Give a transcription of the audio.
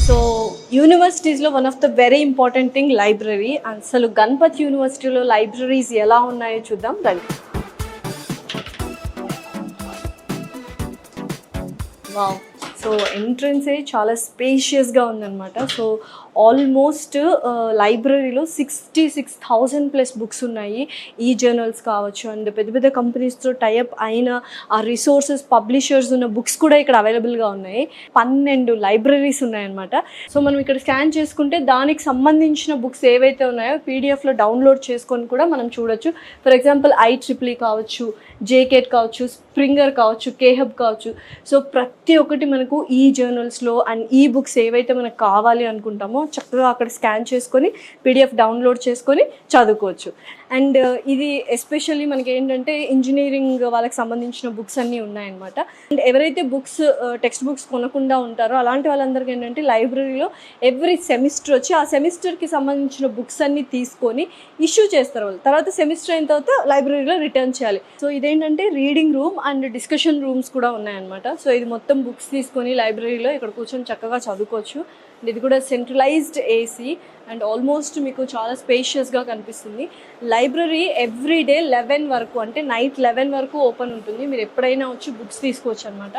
So యూనివర్సిటీస్లో one of the very important thing library. అసలు గణపతి యూనివర్సిటీలో లైబ్రరీస్ ఎలా ఉన్నాయో చూద్దాం రండి. వావ్! సో ఎంట్రన్సే చాలా స్పేషియస్గా ఉందన్నమాట. సో ఆల్మోస్ట్ లైబ్రరీలో 66,000+ బుక్స్ ఉన్నాయి. ఈ జర్నల్స్ కావచ్చు అండ్ పెద్ద పెద్ద కంపెనీస్తో టైఅప్ అయిన ఆ రిసోర్సెస్ పబ్లిషర్స్ ఉన్న బుక్స్ కూడా ఇక్కడ అవైలబుల్గా ఉన్నాయి. 12 లైబ్రరీస్ ఉన్నాయన్నమాట. సో మనం ఇక్కడ స్కాన్ చేసుకుంటే దానికి సంబంధించిన బుక్స్ ఏవైతే ఉన్నాయో పీడిఎఫ్లో డౌన్లోడ్ చేసుకొని కూడా మనం చూడొచ్చు. ఫర్ ఎగ్జాంపుల్ IEEE కావచ్చు, JCAT కావచ్చు, స్ప్రింగర్ కావచ్చు, కేహబ్ కావచ్చు. సో ప్రతి ఒక్కటి మనకు ఈ జర్నల్స్లో అండ్ ఈ బుక్స్ ఏవైతే మనకు కావాలి అనుకుంటామో చక్కగా అక్కడ స్కాన్ చేసుకొని PDF డౌన్లోడ్ చేసుకొని చదువుకోవచ్చు. అండ్ ఇది ఎస్పెషల్లీ మనకి ఏంటంటే ఇంజనీరింగ్ వాళ్ళకి సంబంధించిన బుక్స్ అన్నీ ఉన్నాయన్నమాట. అండ్ ఎవరైతే టెక్స్ట్ బుక్స్ కొనకుండా ఉంటారో అలాంటి వాళ్ళందరికీ ఏంటంటే లైబ్రరీలో ఎవ్రీ సెమిస్టర్ వచ్చి ఆ సెమిస్టర్కి సంబంధించిన బుక్స్ అన్నీ తీసుకొని ఇష్యూ చేస్తారు వాళ్ళు. తర్వాత సెమిస్టర్ అయిన తర్వాత లైబ్రరీలో రిటర్న్ చేయాలి. సో ఇదేంటంటే reading room and discussion rooms కూడా ఉన్నాయన్నమాట. సో ఇది మొత్తం బుక్స్ తీసుకొని లైబ్రరీలో ఇక్కడ కూర్చొని చక్కగా చదువుకోవచ్చు. ఇది కూడా సెంట్రలైజ్డ్ AC అండ్ ఆల్మోస్ట్ మీకు చాలా స్పేషియస్గా కనిపిస్తుంది. లైబ్రరీ ఎవ్రీ డే 11 వరకు అంటే నైట్ 11 వరకు ఓపెన్ ఉంటుంది. మీరు ఎప్పుడైనా వచ్చి బుక్స్ తీసుకోవచ్చు అనమాట.